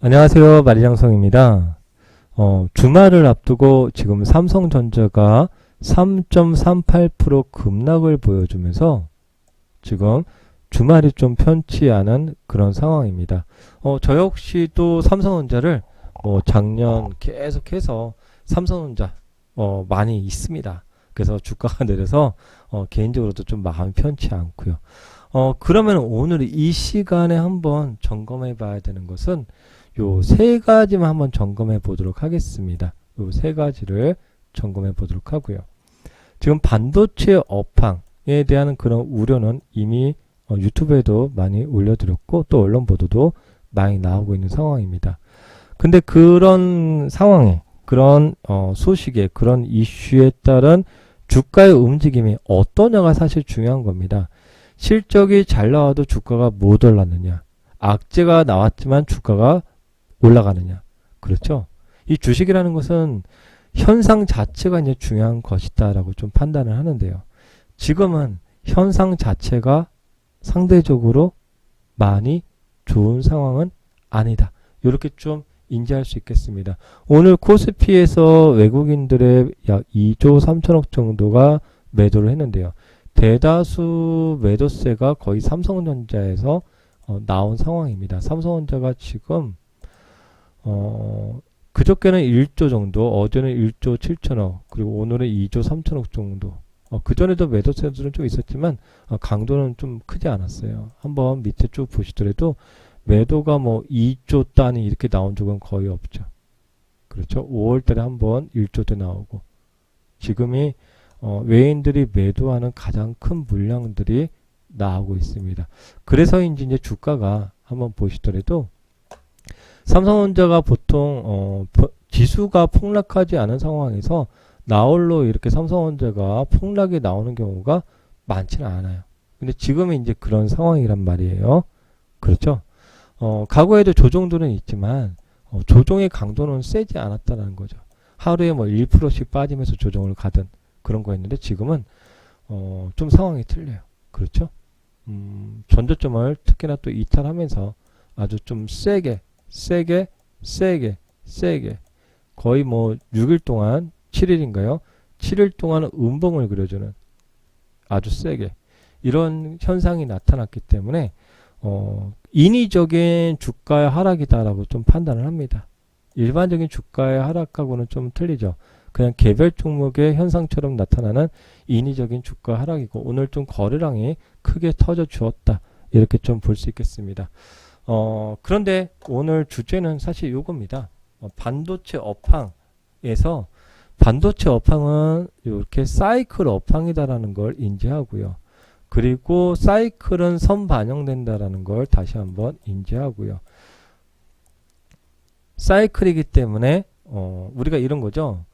안녕하세요. 마리장성입니다. 주말을 앞두고 지금 삼성전자가 3.38% 급락을 보여주면서 지금 주말이 좀 편치 않은 그런 상황입니다. 저 역시도 삼성전자를 작년 계속해서 삼성전자 많이 있습니다. 그래서 주가가 내려서 개인적으로도 좀 마음이 편치 않고요. 그러면 오늘 이 시간에 한번 점검해 봐야 되는 것은 요 세 가지만 한번 점검해 보도록 하겠습니다. 요 세 가지를 점검해 보도록 하고요. 지금 반도체 업황에 대한 그런 우려는 이미 유튜브에도 많이 올려드렸고 또 언론 보도도 많이 나오고 있는 상황입니다. 근데 그런 상황에 그런 소식에 그런 이슈에 따른 주가의 움직임이 어떠냐가 사실 중요한 겁니다. 실적이 잘 나와도 주가가 못 올랐느냐, 악재가 나왔지만 주가가 올라가느냐. 그렇죠? 이 주식이라는 것은 현상 자체가 이제 중요한 것이다라고 좀 판단을 하는데요. 지금은 현상 자체가 상대적으로 많이 좋은 상황은 아니다. 이렇게 좀 인지할 수 있겠습니다. 오늘 코스피에서 외국인들의 약 2조 3천억 정도가 매도를 했는데요. 대다수 매도세가 거의 삼성전자에서 나온 상황입니다. 삼성전자가 지금 그저께는 1조 정도, 어제는 1조 7천억, 그리고 오늘은 2조 3천억 정도. 그전에도 매도세들은 좀 있었지만 강도는 좀 크지 않았어요. 한번 밑에 쭉 보시더라도 매도가 2조 단위 이렇게 나온 적은 거의 없죠. 그렇죠? 5월 달에 한번 1조 대 나오고 지금이 외인들이 매도하는 가장 큰 물량들이 나오고 있습니다. 그래서인지 이제 주가가 한번 보시더라도 삼성전자가 보통 지수가 폭락하지 않은 상황에서 나홀로 이렇게 삼성전자가 폭락이 나오는 경우가 많지는 않아요. 근데 지금은 이제 그런 상황이란 말이에요. 그렇죠? 과거에도 조정들은 있지만 조정의 강도는 세지 않았다는 거죠. 하루에 1%씩 빠지면서 조정을 가든 그런 거였는데 지금은 좀 상황이 틀려요. 그렇죠? 전저점을 특히나 또 이탈하면서 아주 좀 세게 거의 6일 동안 7일인가요? 7일 동안 음봉을 그려주는 아주 세게 이런 현상이 나타났기 때문에 인위적인 주가의 하락이다라고 좀 판단을 합니다. 일반적인 주가의 하락하고는 좀 틀리죠. 그냥 개별 종목의 현상처럼 나타나는 인위적인 주가 하락이고 오늘 좀 거래량이 크게 터져 주었다. 이렇게 좀 볼 수 있겠습니다. 그런데 오늘 주제는 사실 요겁니다. 반도체 업황에서 반도체 업황은 이렇게 사이클 업황이다라는 걸 인지하고요. 그리고 사이클은 선반영된다라는 걸 다시 한번 인지하고요. 사이클이기 때문에 우리가 이런 거죠.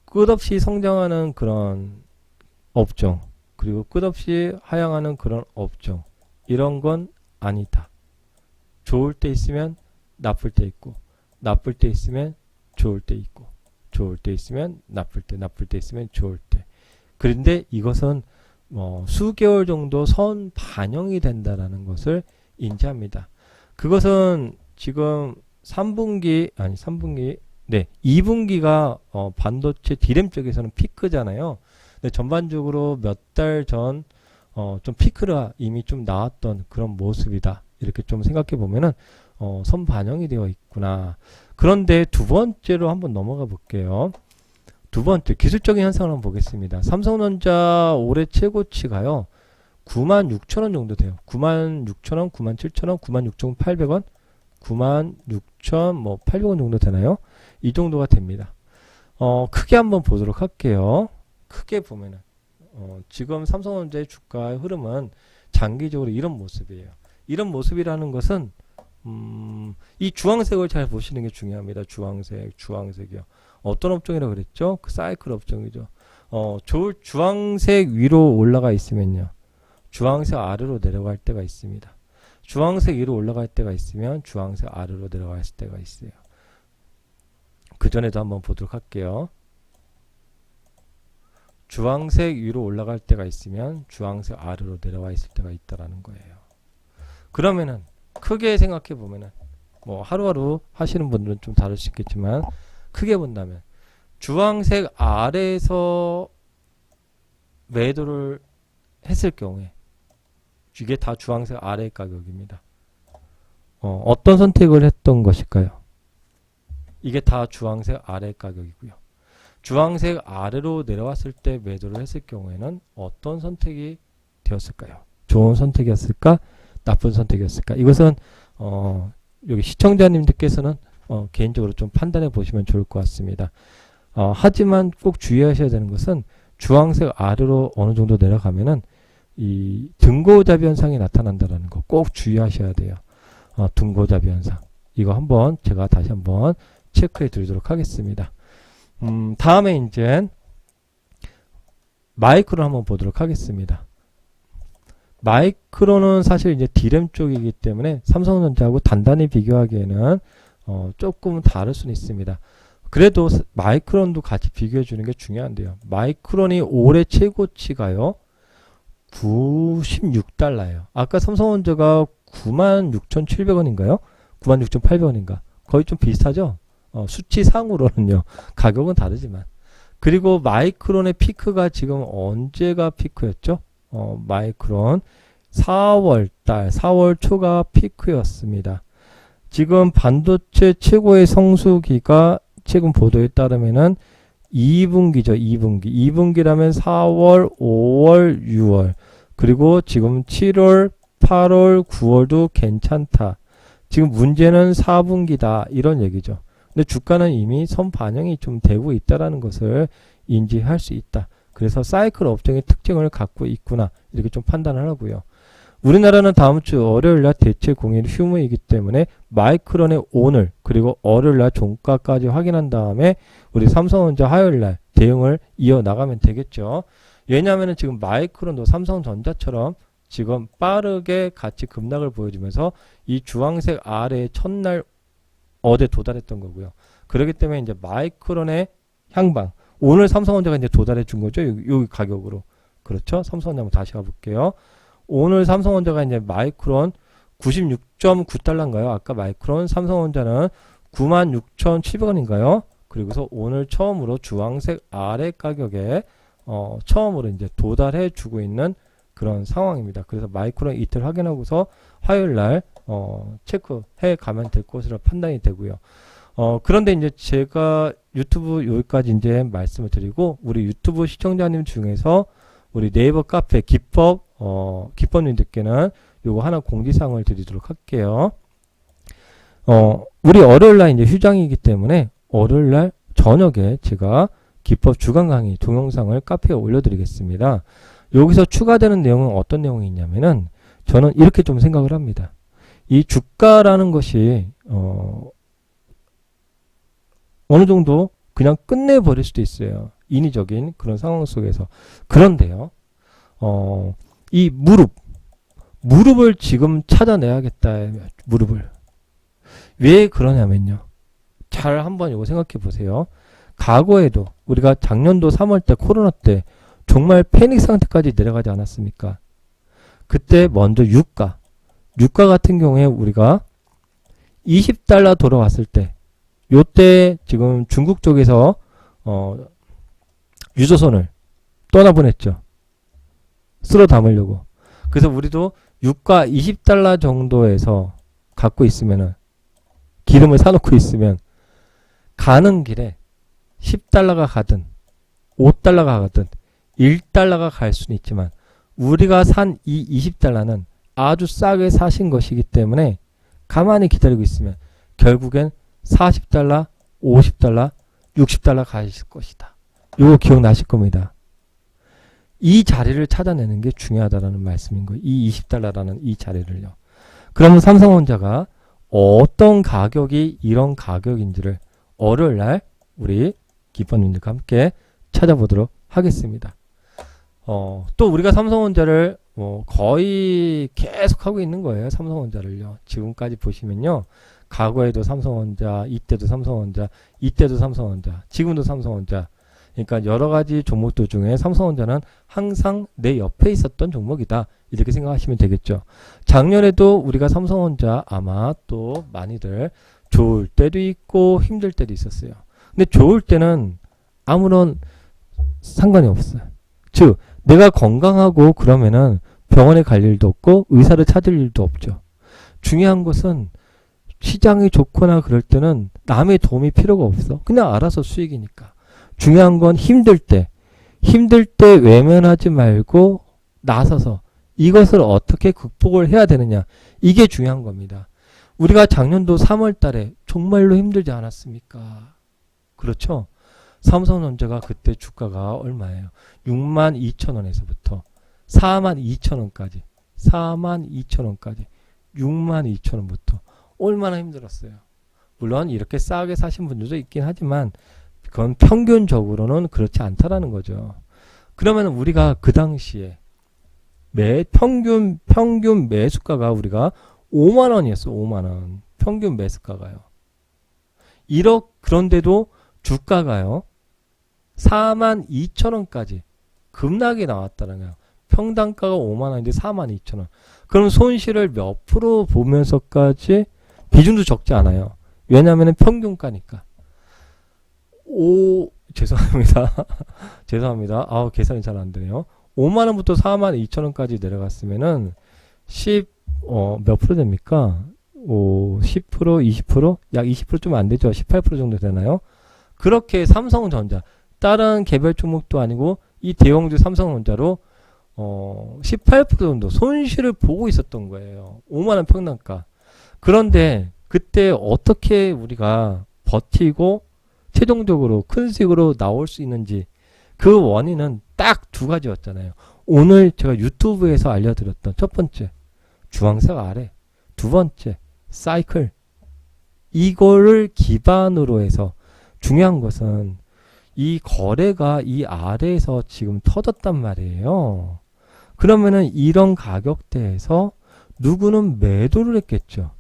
끝없이 성장하는 그런 업종 그리고 끝없이 하향하는 그런 업종 이런 건 아니다. 좋을 때 있으면 나쁠 때 있고 나쁠 때 있으면 좋을 때 있고 좋을 때 있으면 나쁠 때 있으면 좋을 때. 그런데 이것은 수개월 정도 선 반영이 된다라는 것을 인지합니다. 그것은 지금 2분기가 반도체 디램 쪽에서는 피크잖아요. 근데 전반적으로 몇 달 전 좀 피크가 이미 좀 나왔던 그런 모습이다. 이렇게 좀 생각해 보면은 선 반영이 되어 있구나. 그런데 두 번째로 한번 넘어가 볼게요. 두 번째 기술적인 현상을 한번 보겠습니다. 삼성전자 올해 최고치가요. 96,000원 정도 돼요. 96,000원, 97,000원, 96,800원, 96,800원 정도 되나요? 이 정도가 됩니다. 크게 한번 보도록 할게요. 크게 보면은 지금 삼성전자의 주가의 흐름은 장기적으로 이런 모습이에요. 이런 모습이라는 것은 이 주황색을 잘 보시는 게 중요합니다. 주황색이요. 어떤 업종이라고 그랬죠? 그 사이클 업종이죠. 주황색 위로 올라가 있으면요. 주황색 아래로 내려갈 때가 있습니다. 주황색 위로 올라갈 때가 있으면 주황색 아래로 내려갈 때가 있어요. 그 전에도 한번 보도록 할게요. 주황색 위로 올라갈 때가 있으면 주황색 아래로 내려와 있을 때가 있다라는 거예요. 그러면은 크게 생각해 보면은 뭐 하루하루 하시는 분들은 좀 다를 수 있겠지만 크게 본다면 주황색 아래에서 매도를 했을 경우에 이게 다 주황색 아래 가격입니다. 어떤 선택을 했던 것일까요? 이게 다 주황색 아래 가격이고요. 주황색 아래로 내려왔을 때 매도를 했을 경우에는 어떤 선택이 되었을까요? 좋은 선택이었을까? 나쁜 선택이었을까? 이것은 여기 시청자님들께서는 개인적으로 좀 판단해 보시면 좋을 것 같습니다. 하지만 꼭 주의하셔야 되는 것은 주황색 아래로 어느 정도 내려가면은 이 등고잡이 현상이 나타난다는 거 꼭 주의하셔야 돼요. 등고잡이 현상. 이거 한번 제가 다시 한번 체크해 드리도록 하겠습니다. 다음에 이제 마이크로 한번 보도록 하겠습니다. 마이크로는 사실 이제 D램 쪽이기 때문에 삼성전자하고 단단히 비교하기에는 조금 다를 수는 있습니다. 그래도 마이크론도 같이 비교해 주는 게 중요한데요. 마이크론이 올해 최고치가요 96달러예요. 아까 삼성전자가 96,700원인가요? 96,800원인가? 거의 좀 비슷하죠? 수치상으로는요. 가격은 다르지만. 그리고 마이크론의 피크가 지금 언제가 피크였죠? 마이크론 4월 초가 피크였습니다. 지금 반도체 최고의 성수기가 최근 보도에 따르면은 2분기죠. 2분기라면 4월, 5월, 6월. 그리고 지금 7월, 8월, 9월도 괜찮다. 지금 문제는 4분기다. 이런 얘기죠. 근데 주가는 이미 선반영이 좀 되고 있다라는 것을 인지할 수 있다. 그래서 사이클 업종의 특징을 갖고 있구나. 이렇게 좀 판단을 하고요. 우리나라는 다음 주 월요일날 대체 공휴일 휴무이기 때문에 마이크론의 오늘 그리고 월요일날 종가까지 확인한 다음에 우리 삼성전자 화요일날 대응을 이어나가면 되겠죠. 왜냐하면 지금 마이크론도 삼성전자처럼 지금 빠르게 같이 급락을 보여주면서 이 주황색 아래의 첫날 어제 도달했던 거고요. 그렇기 때문에 이제 마이크론의 향방 오늘 삼성전자가 이제 도달해 준 거죠. 여기 가격으로. 그렇죠. 삼성전자 한번 다시 가볼게요. 오늘 삼성전자가 이제 마이크론 96.9달러인가요? 아까 마이크론 삼성전자는 96,700원인가요? 그리고서 오늘 처음으로 주황색 아래 가격에 처음으로 이제 도달해 주고 있는 그런 상황입니다. 그래서 마이크론 이틀 확인하고서 화요일 날 체크해 가면 될 것으로 판단이 되고요. 그런데 이제 제가 유튜브 여기까지 이제 말씀을 드리고 우리 유튜브 시청자님 중에서 우리 네이버 카페 기법님들께는 요거 하나 공지사항을 드리도록 할게요. 우리 월요일날 이제 휴장이기 때문에 월요일날 저녁에 제가 기법 주간 강의 동영상을 카페에 올려드리겠습니다. 여기서 추가되는 내용은 어떤 내용이 있냐면은 저는 이렇게 좀 생각을 합니다. 이 주가라는 것이 어느 정도 그냥 끝내버릴 수도 있어요. 인위적인 그런 상황 속에서. 그런데요, 이 무릎을 지금 찾아내야겠다. 무릎을. 왜 그러냐면요. 잘 한번 이거 생각해 보세요. 과거에도 우리가 작년도 3월 때 코로나 때 정말 패닉 상태까지 내려가지 않았습니까? 그때 먼저 유가 같은 경우에 우리가 20달러 돌아왔을 때 요때 지금 중국 쪽에서 유조선을 떠나보냈죠. 쓸어 담으려고. 그래서 우리도 유가 20달러 정도에서 갖고 있으면은 기름을 사놓고 있으면 가는 길에 10달러가 가든 5달러가 가든 1달러가 갈 수는 있지만 우리가 산 이 20달러는 아주 싸게 사신 것이기 때문에 가만히 기다리고 있으면 결국엔 40달러, 50달러, 60달러 가실 것이다. 이거 기억나실 겁니다. 이 자리를 찾아내는 게 중요하다라는 말씀인 거예요. 이 20달러라는 이 자리를요. 그러면 삼성전자가 어떤 가격이 이런 가격인지를 월요일날 우리 기법님들과 함께 찾아보도록 하겠습니다. 또 우리가 삼성전자를 거의 계속 하고 있는 거예요. 삼성전자를요. 지금까지 보시면요. 과거에도 삼성전자, 이때도 삼성전자, 이때도 삼성전자, 지금도 삼성전자. 그러니까 여러 가지 종목들 중에 삼성전자는 항상 내 옆에 있었던 종목이다. 이렇게 생각하시면 되겠죠. 작년에도 우리가 삼성전자 아마 또 많이들 좋을 때도 있고 힘들 때도 있었어요. 근데 좋을 때는 아무런 상관이 없어요. 즉 내가 건강하고 그러면은 병원에 갈 일도 없고 의사를 찾을 일도 없죠. 중요한 것은 시장이 좋거나 그럴 때는 남의 도움이 필요가 없어. 그냥 알아서 수익이니까. 중요한 건 힘들 때 외면하지 말고 나서서 이것을 어떻게 극복을 해야 되느냐. 이게 중요한 겁니다. 우리가 작년도 3월 달에 정말로 힘들지 않았습니까? 그렇죠? 삼성전자가 그때 주가가 얼마예요? 62,000원에서부터 42,000원까지 42,000원까지 62,000원부터 얼마나 힘들었어요. 물론 이렇게 싸게 사신 분들도 있긴 하지만 그건 평균적으로는 그렇지 않다라는 거죠. 그러면 우리가 그 당시에 평균 매수가가 우리가 5만원이었어. 5만원. 평균 매수가가요. 그런데도 주가가요. 42,000원까지 급락이 나왔다는 거예요. 평단가가 5만원인데 42,000원. 그럼 손실을 몇 프로 보면서까지 비중도 적지 않아요. 왜냐하면 평균가니까. 죄송합니다. 죄송합니다. 계산이 잘 안 되네요. 5만원부터 42,000원까지 내려갔으면은 몇 프로 됩니까? 10%, 20%? 약 20% 좀 안 되죠. 18% 정도 되나요? 그렇게 삼성전자, 다른 개별 종목도 아니고 이 대형주 삼성전자로 18% 정도 손실을 보고 있었던 거예요. 5만원 평단가. 그런데 그때 어떻게 우리가 버티고 최종적으로 큰 수익으로 나올 수 있는지 그 원인은 딱 두 가지였잖아요. 오늘 제가 유튜브에서 알려드렸던 첫 번째, 주황색 아래. 두 번째, 사이클. 이거를 기반으로 해서 중요한 것은 이 거래가 이 아래에서 지금 터졌단 말이에요. 그러면은 이런 가격대에서 누구는 매도를 했겠죠.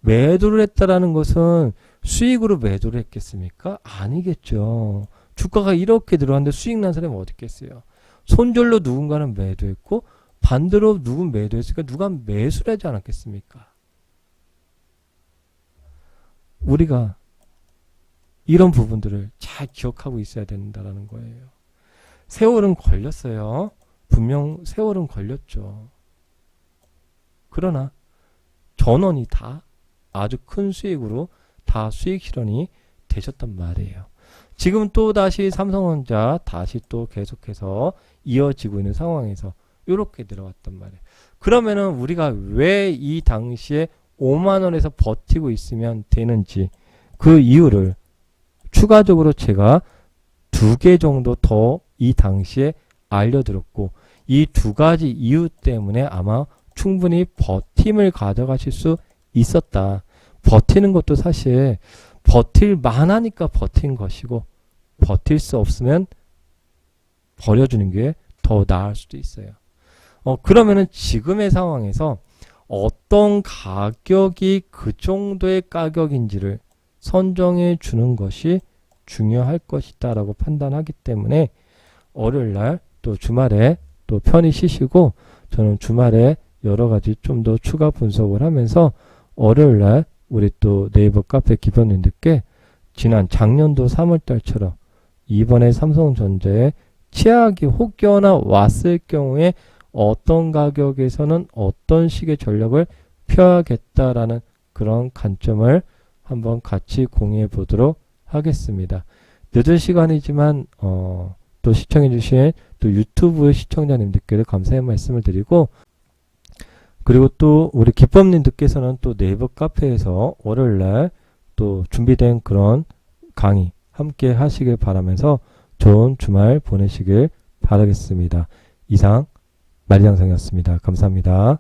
매도를 했다라는 것은 수익으로 매도를 했겠습니까? 아니겠죠. 주가가 이렇게 들어왔는데 수익 난 사람이 어디 있겠어요. 손절로 누군가는 매도했고 반대로 누군 매도했으니까 누가 매수를 하지 않았겠습니까? 우리가 이런 부분들을 잘 기억하고 있어야 된다는 거예요. 세월은 걸렸어요. 분명 세월은 걸렸죠. 그러나 전원이 다 아주 큰 수익으로 다 수익 실현이 되셨단 말이에요. 지금 또 다시 삼성전자 다시 또 계속해서 이어지고 있는 상황에서 이렇게 내려왔단 말이에요. 그러면은 우리가 왜 이 당시에 5만원에서 버티고 있으면 되는지 그 이유를 추가적으로 제가 2개 정도 더 이 당시에 알려드렸고 이 2가지 이유 때문에 아마 충분히 버팀을 가져가실 수 있었다. 버티는 것도 사실 버틸 만하니까 버틴 것이고 버틸 수 없으면 버려주는 게 더 나을 수도 있어요. 그러면은 지금의 상황에서 어떤 가격이 그 정도의 가격인지를 선정해 주는 것이 중요할 것이다 라고 판단하기 때문에 월요일날 또 주말에 또 편히 쉬시고 저는 주말에 여러가지 좀 더 추가 분석을 하면서 월요일날 우리 또 네이버 카페 기본님들께 지난 작년도 3월달처럼 이번에 삼성전자에 최악이 혹여나 왔을 경우에 어떤 가격에서는 어떤 식의 전략을 펴야겠다라는 그런 관점을 한번 같이 공유해 보도록 하겠습니다. 늦은 시간이지만 또 시청해 주신 또 유튜브 시청자님들께도 감사의 말씀을 드리고 그리고 또 우리 기법님들께서는 또 네이버 카페에서 월요일날 또 준비된 그런 강의 함께 하시길 바라면서 좋은 주말 보내시길 바라겠습니다. 이상 마리장성이었습니다. 감사합니다.